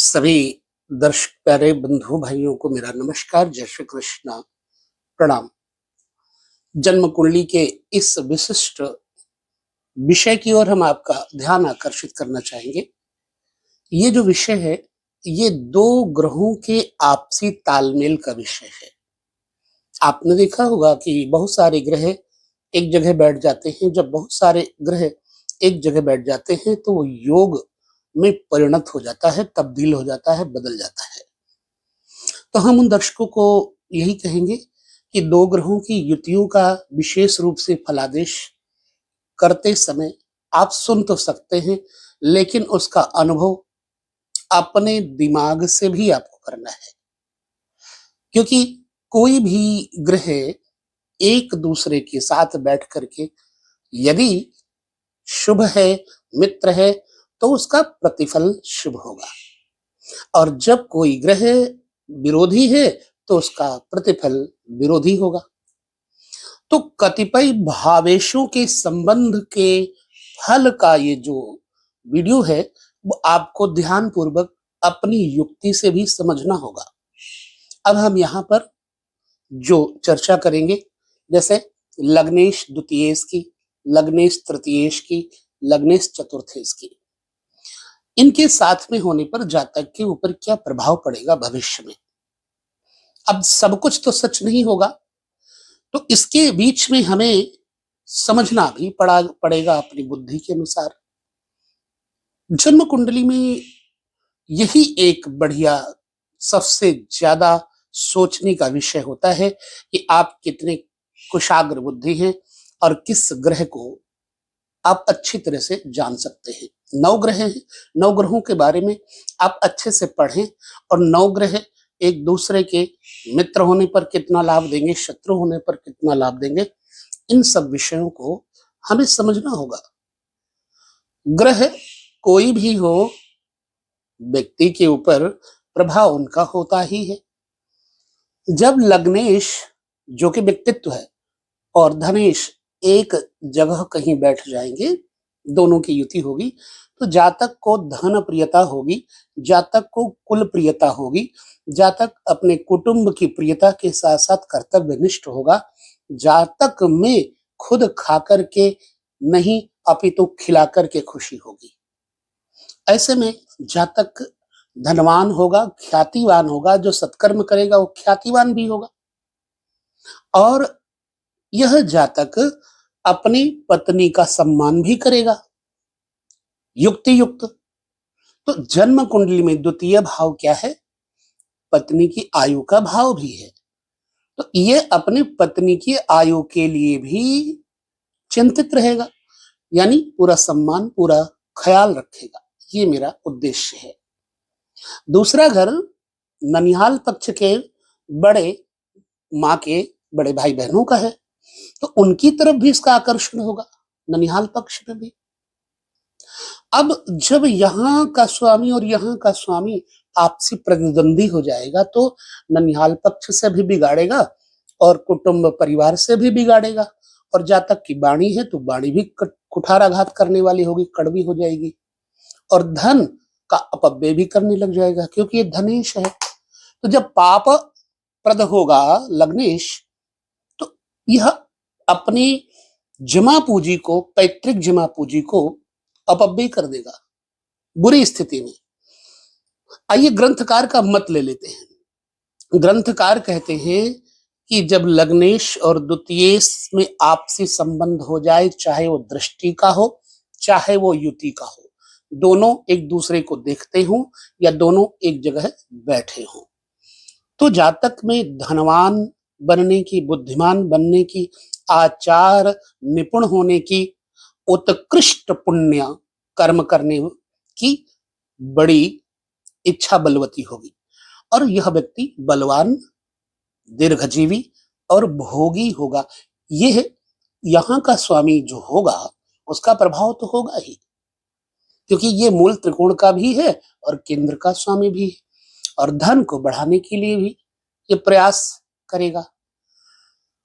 सभी दर्शक प्यारे बंधु भाइयों को मेरा नमस्कार, जय श्री कृष्ण, प्रणाम। जन्म कुंडली के इस विशिष्ट विषय की ओर हम आपका ध्यान आकर्षित करना चाहेंगे। ये जो विषय है, ये दो ग्रहों के आपसी तालमेल का विषय है। आपने देखा होगा कि बहुत सारे ग्रह एक जगह बैठ जाते हैं। जब बहुत सारे ग्रह एक जगह बैठ जाते हैं तो वो योग में परिणत हो जाता है, तब्दील हो जाता है, बदल जाता है। तो हम उन दर्शकों को यही कहेंगे कि दो ग्रहों की युतियों का विशेष रूप से फलादेश करते समय आप सुन तो सकते हैं, लेकिन उसका अनुभव अपने दिमाग से भी आपको करना है। क्योंकि कोई भी ग्रह एक दूसरे के साथ बैठ करके यदि शुभ है, मित्र है, तो उसका प्रतिफल शुभ होगा, और जब कोई ग्रह विरोधी है तो उसका प्रतिफल विरोधी होगा। तो कतिपय भावेशों के संबंध के फल का ये जो वीडियो है, वो आपको ध्यानपूर्वक अपनी युक्ति से भी समझना होगा। अब हम यहाँ पर जो चर्चा करेंगे, जैसे लग्नेश द्वितीयेश की, लग्नेश तृतीयेश की, लग्नेश चतुर्थेश की, इनके साथ में होने पर जातक के ऊपर क्या प्रभाव पड़ेगा भविष्य में। अब सब कुछ तो सच नहीं होगा, तो इसके बीच में हमें समझना भी पड़ेगा अपनी बुद्धि के अनुसार। जन्म कुंडली में यही एक बढ़िया, सबसे ज्यादा सोचने का विषय होता है कि आप कितने कुशाग्र बुद्धि हैं और किस ग्रह को आप अच्छी तरह से जान सकते हैं। 9 ग्रह हैं, 9 ग्रहों के बारे में आप अच्छे से पढ़ें, और 9 ग्रह एक दूसरे के मित्र होने पर कितना लाभ देंगे, शत्रु होने पर कितना लाभ देंगे, इन सब विषयों को हमें समझना होगा। ग्रह कोई भी हो, व्यक्ति के ऊपर प्रभाव उनका होता ही है। जब लग्नेश जो कि व्यक्तित्व है और धनेश एक जगह कहीं बैठ जाएंगे, दोनों की युति होगी, तो जातक को धन प्रियता होगी, जातक को कुल प्रियता होगी, जातक अपने कुटुंब की प्रियता के साथ साथ कर्तव्यनिष्ठ होगा, जातक में खुद खा करके नहीं अपितु खिला करके खुशी होगी। ऐसे में जातक धनवान होगा, ख्यातिवान होगा, जो सत्कर्म करेगा वो ख्यातिवान भी होगा, और यह जातक अपनी पत्नी का सम्मान भी करेगा, युक्ति युक्त। तो जन्म कुंडली में द्वितीय भाव क्या है? पत्नी की आयु का भाव भी है। तो ये अपनी पत्नी की आयु के लिए भी चिंतित रहेगा, यानी पूरा सम्मान, पूरा ख्याल रखेगा। ये मेरा उद्देश्य है। दूसरा घर ननिहाल पक्ष के बड़े माँ के बड़े भाई बहनों का है, तो उनकी तरफ भी इसका आकर्षण होगा, ननिहाल पक्ष में भी। अब जब यहाँ का स्वामी और यहाँ का स्वामी आपसी प्रतिद्वंदी हो जाएगा, तो ननिहाल पक्ष से भी बिगाड़ेगा और कुटुंब परिवार से भी बिगाड़ेगा, और जातक की वाणी है तो वाणी भी कुठाराघात करने वाली होगी, कड़वी हो जाएगी, और धन का अपव्यय भी करने लग जाएगा, क्योंकि ये धनेश है। तो जब पाप प्रद होगा लग्नेश, तो यह अपनी जमा पूंजी को, पैतृक जमा पूंजी को अपव्यय कर देगा बुरी स्थिति में। आइए ग्रंथकार का मत ले लेते हैं। ग्रंथकार कहते हैं कि जब लग्नेश और द्वितीयेश में आपसी संबंध हो जाए, चाहे वो दृष्टि का हो, चाहे वो युति का हो, दोनों एक दूसरे को देखते हों या दोनों एक जगह बैठे हों, तो जातक में धनवान बनने की, बुद्धिमान बनने की, आचार निपुण होने की, उत्कृष्ट पुण्य कर्म करने की बड़ी इच्छा बलवती होगी, और यह व्यक्ति बलवान, दीर्घजीवी और भोगी होगा। यह यहाँ का स्वामी जो होगा उसका प्रभाव तो होगा ही, क्योंकि ये मूल त्रिकोण का भी है और केंद्र का स्वामी भी है, और धन को बढ़ाने के लिए भी ये प्रयास करेगा।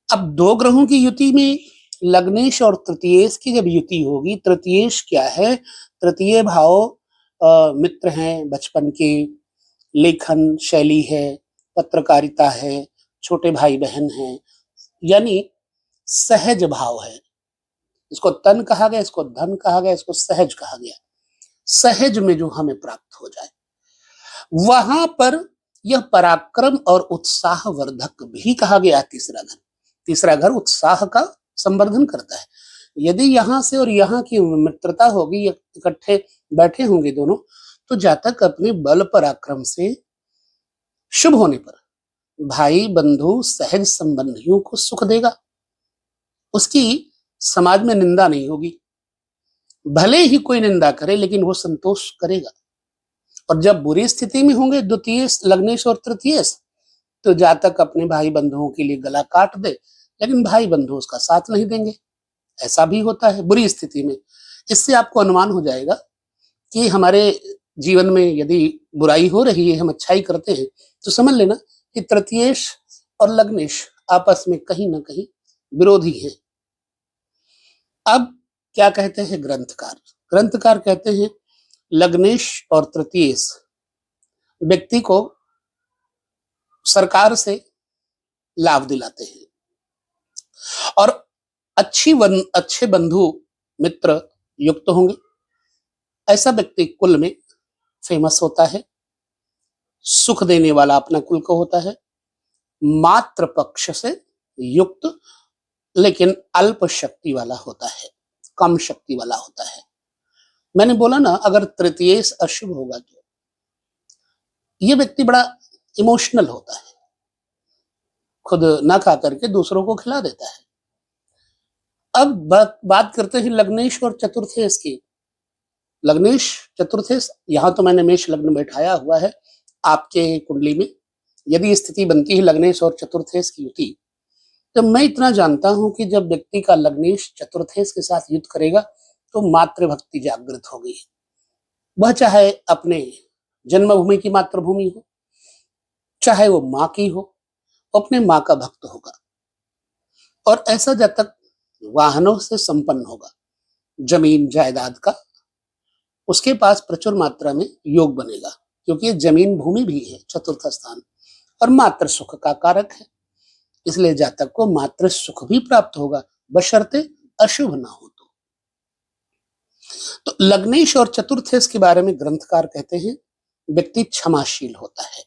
अब दो ग्रहों की युति में लग्नेश और तृतीयेश की जब युति होगी, तृतीयेश क्या है? तृतीय भाव मित्र हैं बचपन के, लेखन शैली है, पत्रकारिता है, छोटे भाई बहन हैं, यानी सहज भाव है। इसको तन कहा गया, इसको धन कहा गया, इसको सहज कहा गया। सहज में जो हमें प्राप्त हो जाए, वहां पर यह पराक्रम और उत्साह वर्धक भी कहा गया। तीसरा घर उत्साह का संवर्धन करता है। यदि यहां से और यहां की मित्रता होगी, इकट्ठे बैठे होंगे दोनों, तो जातक अपने बल पराक्रम से शुभ होने पर भाई बंधु सहज संबंधियों को सुख देगा। उसकी समाज में निंदा नहीं होगी। भले ही कोई निंदा करे, लेकिन वो संतोष करेगा। और जब बुरी स्थिति में होंगे द्वितीय लग्नेश और तृतीय, तो जातक अपने भाई बंधुओं के लिए गला काट दे, लेकिन भाई बंधु उसका साथ नहीं देंगे। ऐसा भी होता है बुरी स्थिति में। इससे आपको अनुमान हो जाएगा कि हमारे जीवन में यदि बुराई हो रही है, हम अच्छाई करते हैं, तो समझ लेना कि तृतीयेश और लग्नेश आपस में कहीं ना कहीं विरोधी हैं। अब क्या कहते हैं ग्रंथकार? ग्रंथकार कहते हैं लग्नेश और तृतीयेश व्यक्ति को सरकार से लाभ दिलाते हैं और अच्छे बंधु मित्र युक्त होंगे। ऐसा व्यक्ति कुल में फेमस होता है, सुख देने वाला अपना कुल को होता है, मात्र पक्ष से युक्त लेकिन अल्प शक्ति वाला होता है, कम शक्ति वाला होता है। मैंने बोला ना, अगर तृतीयेश अशुभ होगा तो ये व्यक्ति बड़ा इमोशनल होता है, खुद ना खा करके दूसरों को खिला देता है। अब बात करते हैं लग्नेश और चतुर्थेश की। लग्नेश चतुर्थेश, यहां तो मैंने मेष लग्न बैठाया हुआ है आपके कुंडली में। यदि स्थिति बनती है लग्नेश और चतुर्थेश की युति, तो मैं इतना जानता हूं कि जब व्यक्ति का लग्नेश चतुर्थेश के साथ युद्ध करेगा तो मातृभक्ति जागृत होगी। वह चाहे अपने जन्मभूमि की मातृभूमि हो, चाहे वो माँ की हो, अपने माँ का भक्त होगा। और ऐसा जातक वाहनों से संपन्न होगा, जमीन जायदाद का उसके पास प्रचुर मात्रा में योग बनेगा, क्योंकि ये जमीन भूमि भी है चतुर्थ स्थान और मातृ सुख का कारक है। इसलिए जातक को मातृ सुख भी प्राप्त होगा, बशर्ते अशुभ ना हो। तो लग्नेश और चतुर्थेश के बारे में ग्रंथकार कहते हैं व्यक्ति क्षमाशील होता है,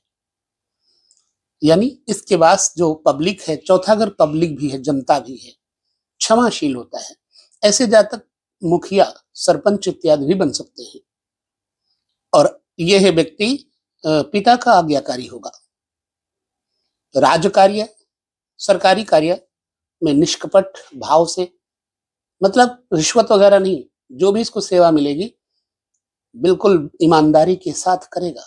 यानी इसके पास जो पब्लिक है, चौथा घर पब्लिक भी है, जनता भी है, क्षमाशील होता है। ऐसे जातक मुखिया, सरपंच इत्यादि भी बन सकते हैं। और यह व्यक्ति पिता का आज्ञाकारी होगा। राजकार्य, सरकारी कार्य में निष्कपट भाव से, मतलब रिश्वत वगैरह नहीं, जो भी इसको सेवा मिलेगी बिल्कुल ईमानदारी के साथ करेगा।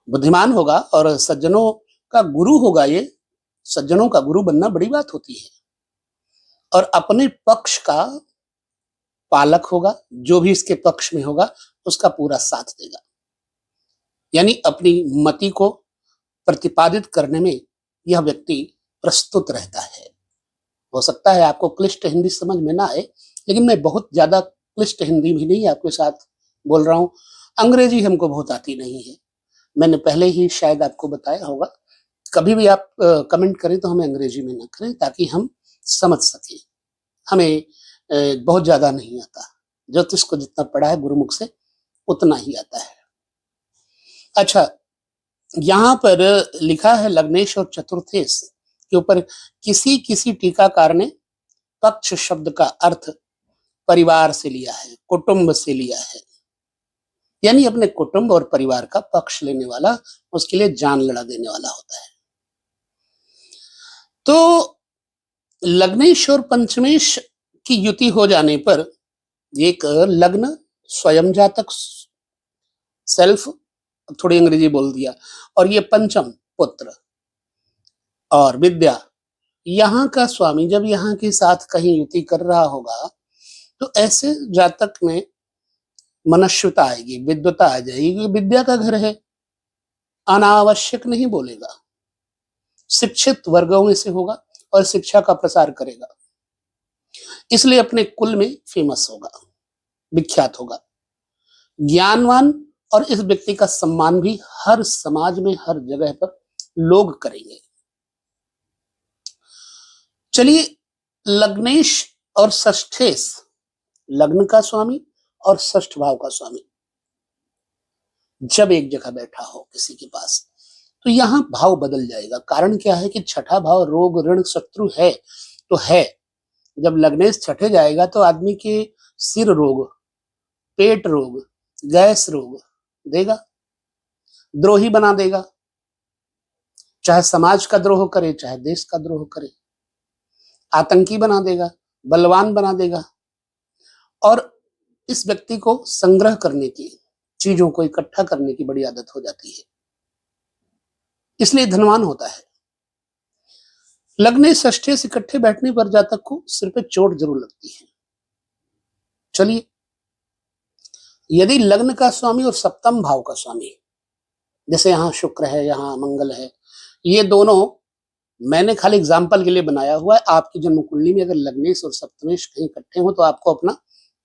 बुद्धिमान होगा और सज्जनों का गुरु होगा। ये सज्जनों का गुरु बनना बड़ी बात होती है। और अपने पक्ष का पालक होगा, जो भी इसके पक्ष में होगा उसका पूरा साथ देगा। यानी अपनी मति को प्रतिपादित करने में यह व्यक्ति प्रस्तुत रहता है। हो सकता है आपको क्लिष्ट हिंदी समझ में ना आए, लेकिन मैं बहुत ज्यादा क्लिष्ट हिंदी भी नहीं आपके साथ बोल रहा हूं। अंग्रेजी हमको बहुत आती नहीं है, मैंने पहले ही शायद आपको बताया होगा। कभी भी आप कमेंट करें तो हमें अंग्रेजी में ना करें, ताकि हम समझ सकें। हमें बहुत ज्यादा नहीं आता, ज्योतिष को जितना पढ़ा है गुरुमुख से उतना ही आता है। अच्छा, यहाँ पर लिखा है लग्नेश और चतुर्थेश के ऊपर किसी किसी टीकाकार ने पक्ष शब्द का अर्थ परिवार से लिया है, कुटुंब से लिया है, यानी अपने कुटुंब और परिवार का पक्ष लेने वाला, उसके लिए जान लड़ा देने वाला होता है। तो लग्नेश और पंचमेश की युति हो जाने पर एक लग्न स्वयं जातक सेल्फ, थोड़ी अंग्रेजी बोल दिया, और ये पंचम पुत्र और विद्या, यहाँ का स्वामी जब यहाँ के साथ कहीं युति कर रहा होगा तो ऐसे जातक में मनस्विता आएगी, विद्वता आ जाएगी। विद्या का घर है, अनावश्यक नहीं बोलेगा, शिक्षित वर्गों में से होगा और शिक्षा का प्रसार करेगा, इसलिए अपने कुल में फेमस होगा, विख्यात होगा। ज्ञानवान और इस व्यक्ति का सम्मान भी हर समाज में, हर जगह पर लोग करेंगे। चलिए, लग्नेश और षष्ठेश, लग्न का स्वामी और षष्ठ भाव का स्वामी जब एक जगह बैठा हो किसी के पास, तो यहां भाव बदल जाएगा। कारण क्या है कि छठा भाव रोग ऋण शत्रु है तो है। जब लग्नेश छठे जाएगा तो आदमी के सिर रोग, पेट रोग, गैस रोग देगा, द्रोही बना देगा। चाहे समाज का द्रोह करे, चाहे देश का द्रोह करे, आतंकी बना देगा, बलवान बना देगा। और इस व्यक्ति को संग्रह करने की, चीजों को इकट्ठा करने की बड़ी आदत हो जाती है, इसलिए धनवान होता है। लग्न षष्ठे से इकट्ठे बैठने पर जातक को सिर पे चोट जरूर लगती है। चलिए, यदि लग्न का स्वामी और सप्तम भाव का स्वामी, जैसे यहां शुक्र है, यहां मंगल है, ये दोनों मैंने खाली एग्जाम्पल के लिए बनाया हुआ है। आपकी जन्म कुंडली में अगर लग्नेश और सप्तमेश कहीं इकट्ठे हो तो आपको अपना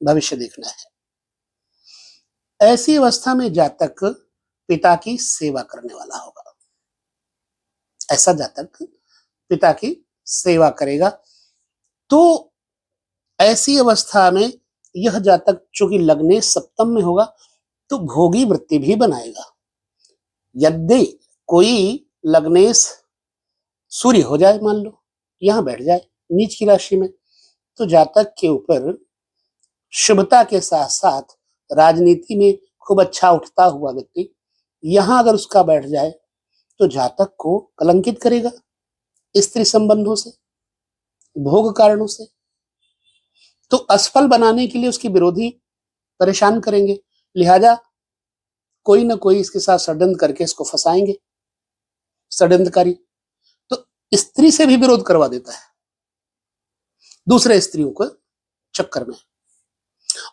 भविष्य देखना है। ऐसी अवस्था में जातक पिता की सेवा करने वाला होगा। ऐसा जातक पिता की सेवा करेगा। तो ऐसी अवस्था में यह जातक चूंकि लग्नेश सप्तम में होगा तो भोगी वृत्ति भी बनाएगा। यदि कोई लग्नेश सूर्य हो जाए, मान लो यहां बैठ जाए नीच की राशि में, तो जातक के ऊपर शुभता के साथ साथ राजनीति में खूब अच्छा उठता हुआ व्यक्ति यहां अगर उसका बैठ जाए तो जातक को कलंकित करेगा स्त्री संबंधों से, भोग कारणों से। तो असफल बनाने के लिए उसके विरोधी परेशान करेंगे, लिहाजा कोई ना कोई इसके साथ षड्यंत्र करके इसको फंसाएंगे, षड्यंत्रकारी। तो स्त्री से भी विरोध करवा देता है दूसरे स्त्रियों को चक्कर में,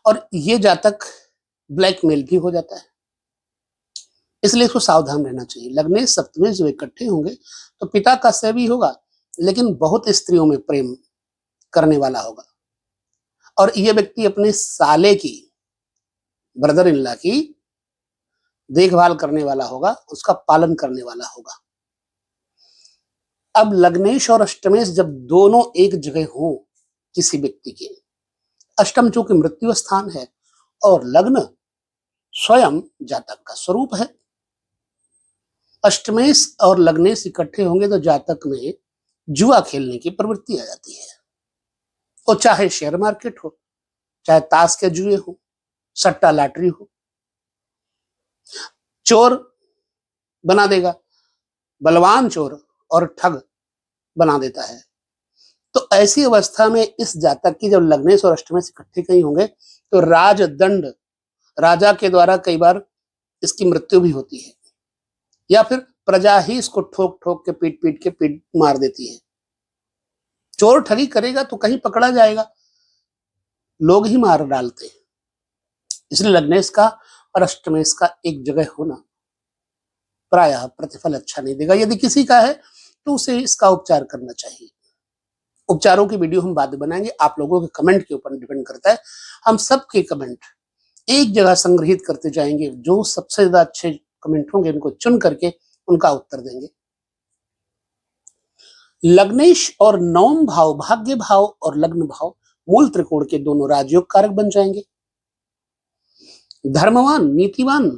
और ये जातक ब्लैकमेल भी हो जाता है। इसलिए इसको सावधान रहना चाहिए। लग्नेश सप्तमेश जो इकट्ठे होंगे तो पिता का सेवी होगा, लेकिन बहुत स्त्रियों में प्रेम करने वाला होगा, और ये व्यक्ति अपने साले की, ब्रदर इन लॉ की देखभाल करने वाला होगा, उसका पालन करने वाला होगा। अब लग्नेश और अष्टमेश जब दोनों एक जगह हो किसी व्यक्ति के, अष्टम चूंकि मृत्यु स्थान है और लग्न स्वयं जातक का स्वरूप है, अष्टमेश और लग्नेश इकट्ठे होंगे तो जातक में जुआ खेलने की प्रवृत्ति आ जाती है। तो चाहे शेयर मार्केट हो, चाहे ताश के जुए हो, सट्टा लॉटरी हो, चोर बना देगा, बलवान चोर और ठग बना देता है। तो ऐसी अवस्था में इस जातक की जब लग्नेश और अष्टमेश इकट्ठे कहीं होंगे तो राजदंड, राजा के द्वारा कई बार इसकी मृत्यु भी होती है, या फिर प्रजा ही इसको ठोक ठोक के पीट मार देती है। चोर ठगी करेगा तो कहीं पकड़ा जाएगा, लोग ही मार डालते हैं। इसलिए लग्नेश का और अष्टमेश का एक जगह होना प्रायः प्रतिफल अच्छा नहीं देगा। यदि किसी का है तो उसे इसका उपचार करना चाहिए। उपचारों की वीडियो हम बाद में बनाएंगे, आप लोगों के कमेंट के ऊपर डिपेंड करता है। हम सबके कमेंट एक जगह संग्रहित करते जाएंगे, जो सबसे ज्यादा अच्छे कमेंट होंगे उनको चुन करके उनका उत्तर देंगे। लग्नेश और नवम भाव, भाग्य भाव और लग्न भाव मूल त्रिकोण के दोनों राजयोग कारक बन जाएंगे। धर्मवान, नीतिवान,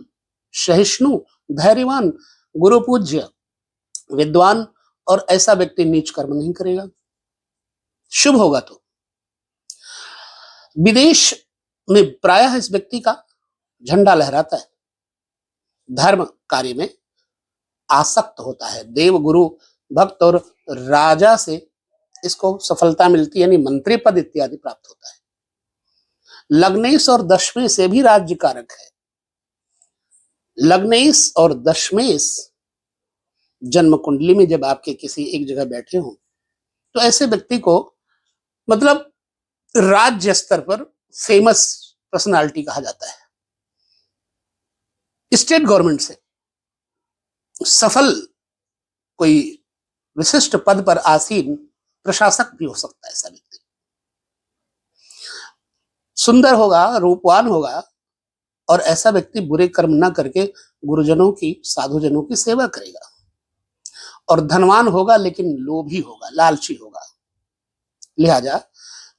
सहिष्णु, धैर्यवान, गुरु पूज्य, विद्वान, और ऐसा व्यक्ति नीच कर्म नहीं करेगा। शुभ होगा तो विदेश में प्रायः इस व्यक्ति का झंडा लहराता है, धर्म कार्य में आसक्त होता है, देव गुरु भक्त और राजा से इसको सफलता मिलती है, यानी मंत्री पद इत्यादि प्राप्त होता है। लग्नेश और दशमेश से भी राज्य कारक है। लग्नेश और दशमेश जन्म कुंडली में जब आपके किसी एक जगह बैठे हो तो ऐसे व्यक्ति को मतलब राज्य स्तर पर फेमस पर्सनालिटी कहा जाता है। स्टेट गवर्नमेंट से सफल कोई विशिष्ट पद पर आसीन प्रशासक भी हो सकता है ऐसा व्यक्ति। सुंदर होगा, रूपवान होगा, और ऐसा व्यक्ति बुरे कर्म ना करके गुरुजनों की, साधुजनों की सेवा करेगा। और धनवान होगा लेकिन लोभी होगा, लालची होगा। लिहाजा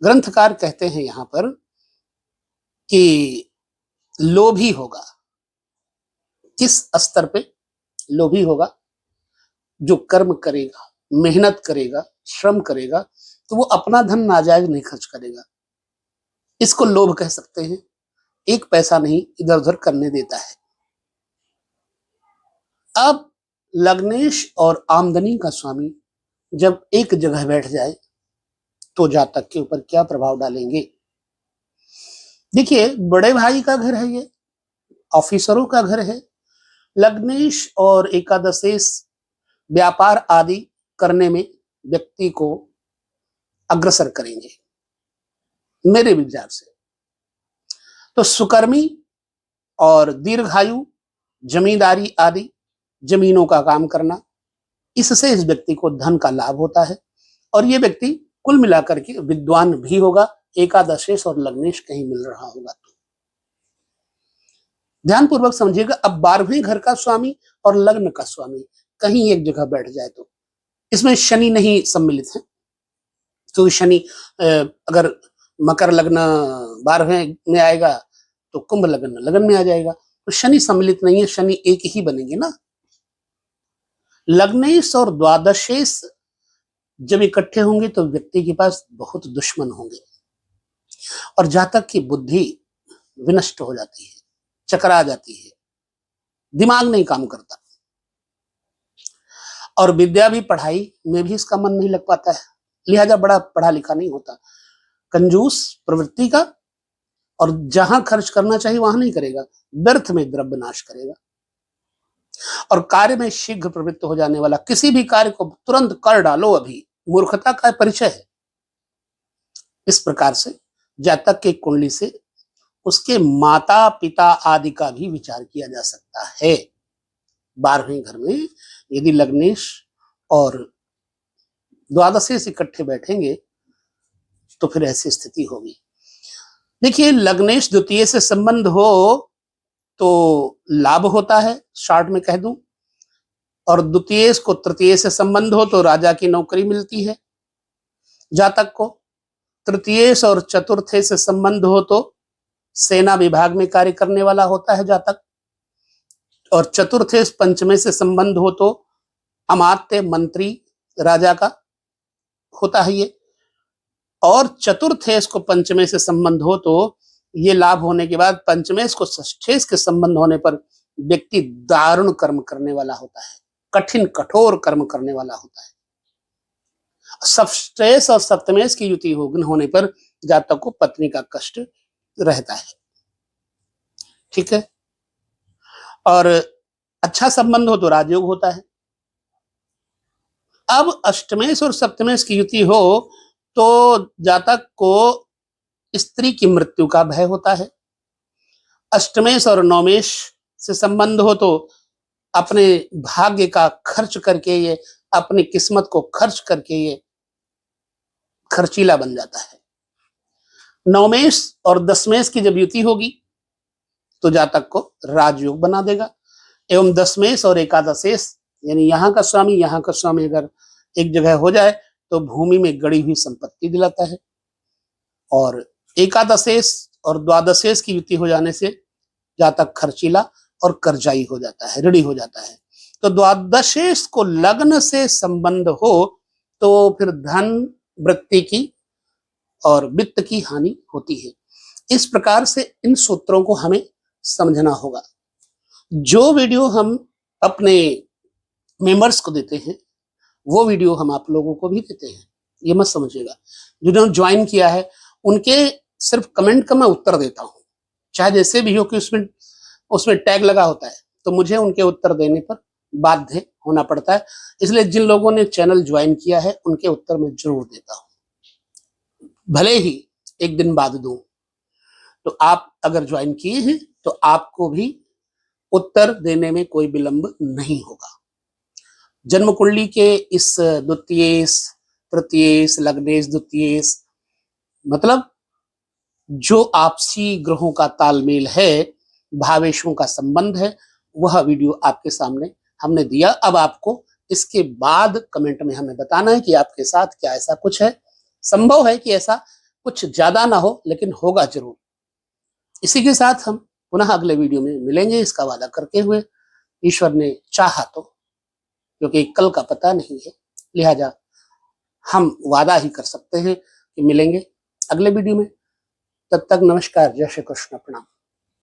ग्रंथकार कहते हैं यहां पर कि लोभी होगा। किस स्तर पे लोभी होगा? जो कर्म करेगा, मेहनत करेगा, श्रम करेगा, तो वो अपना धन नाजायज नहीं खर्च करेगा। इसको लोभ कह सकते हैं। एक पैसा नहीं इधर उधर करने देता है। अब लग्नेश और आमदनी का स्वामी जब एक जगह बैठ जाए तो जातक के ऊपर क्या प्रभाव डालेंगे? देखिए, बड़े भाई का घर है, ये ऑफिसरों का घर है। लग्नेश और एकादशेश व्यापार आदि करने में व्यक्ति को अग्रसर करेंगे मेरे विचार से। तो सुकर्मी और दीर्घायु, जमींदारी आदि जमीनों का काम करना, इससे इस व्यक्ति को धन का लाभ होता है। और ये व्यक्ति कुल मिलाकर के विद्वान भी होगा, एकादशेश और लग्नेश कहीं मिल रहा होगा तो। ध्यानपूर्वक समझिएगा। अब 12वें घर का स्वामी और लग्न का स्वामी कहीं एक जगह बैठ जाए तो इसमें शनि नहीं सम्मिलित है। तो शनि अगर मकर लग्न 12वें में आएगा तो कुंभ लग्न लगन में आ जाएगा। तो शनि सम्मिलित नहीं है, शनि एक ही बनेंगे ना। लग्नेश और द्वादशेश जब इकट्ठे होंगे तो व्यक्ति के पास बहुत दुश्मन होंगे और जातक की बुद्धि विनष्ट हो जाती है, चकरा जाती है, दिमाग नहीं काम करता और विद्या भी, पढ़ाई में भी इसका मन नहीं लग पाता है। लिहाजा बड़ा पढ़ा लिखा नहीं होता, कंजूस प्रवृत्ति का, और जहां खर्च करना चाहिए वहां नहीं करेगा, व्यर्थ में द्रव्य नाश करेगा और कार्य में शीघ्र प्रवृत्त हो जाने वाला। किसी भी कार्य को तुरंत कर डालो, अभी मूर्खता का परिचय है। इस प्रकार से जातक के कुंडली से उसके माता पिता आदि का भी विचार किया जा सकता है। 12वें घर में यदि लग्नेश और द्वादशेश इकट्ठे बैठेंगे तो फिर ऐसी स्थिति होगी। देखिए, लग्नेश द्वितीय से संबंध हो तो लाभ होता है, शॉर्ट में कह दूं, और द्वितीय को तृतीय से संबंध हो तो राजा की नौकरी मिलती है जातक को। तृतीय और चतुर्थ से संबंध हो तो सेना विभाग में कार्य करने वाला होता है जातक, और चतुर्थ पंचमे से संबंध हो तो अमात्य मंत्री राजा का होता है ये, और चतुर्थेश को पंचमे से संबंध हो तो ये लाभ होने के बाद पंचमेश को षष्ठेश के संबंध होने पर व्यक्ति दारुण कर्म करने वाला होता है, कठिन कठोर कर्म करने वाला होता है। षष्ठेश और सप्तमेश की युति होने पर जातक को पत्नी का कष्ट रहता है। ठीक है। और अच्छा संबंध हो तो राजयोग होता है। अब अष्टमेश और सप्तमेश की युति हो तो जातक को स्त्री की मृत्यु का भय होता है। अष्टमेश और नवमेश से संबंध हो तो अपने भाग्य का खर्च करके ये, अपनी किस्मत को खर्च करके ये खर्चीला बन जाता है। नवमेश और दसमेश की जब युति होगी तो जातक को राजयोग बना देगा। एवं दसमेश और एकादशेश यानी यहाँ का स्वामी यहाँ का स्वामी अगर एक जगह हो जाए तो भूमि में गड़ी हुई संपत्ति दिलाता है। और एकादशेश और द्वादशेश की युति हो जाने से जातक खर्चीला और कर्जाई हो जाता है, ऋणी हो जाता है। तो द्वादशेश को लग्न से संबंध हो तो फिर धन वृत्ति की और वित्त की हानि होती है। इस प्रकार से इन सूत्रों को हमें समझना होगा। जो वीडियो हम अपने मेंबर्स को देते हैं वो वीडियो हम आप लोगों को भी देते हैं, ये मत समझिएगा। जिन्होंने ज्वाइन किया है उनके सिर्फ कमेंट का मैं उत्तर देता हूं, चाहे जैसे भी हो कि उसमें टैग लगा होता है तो मुझे उनके उत्तर देने पर बाध्य होना पड़ता है। इसलिए जिन लोगों ने चैनल ज्वाइन किया है उनके उत्तर मैं जरूर देता हूं, भले ही एक दिन बाद दूं। तो आप अगर ज्वाइन किए हैं तो आपको भी उत्तर देने में कोई विलंब नहीं होगा। जन्म कुंडली के इस द्वितीयेश, तृतीयेश, लग्नेश, द्वितीयेश मतलब जो आपसी ग्रहों का तालमेल है भावेशों का संबंध है, वह वीडियो आपके सामने हमने दिया। अब आपको इसके बाद कमेंट में हमें बताना है कि आपके साथ क्या ऐसा कुछ है। संभव है कि ऐसा कुछ ज्यादा ना हो, लेकिन होगा जरूर। इसी के साथ हम पुनः अगले वीडियो में मिलेंगे, इसका वादा करते हुए, ईश्वर ने चाहा तो, क्योंकि कल का पता नहीं है, लिहाजा हम वादा ही कर सकते हैं कि मिलेंगे अगले वीडियो में। तब तक नमस्कार, जय श्री कृष्ण, प्रणाम।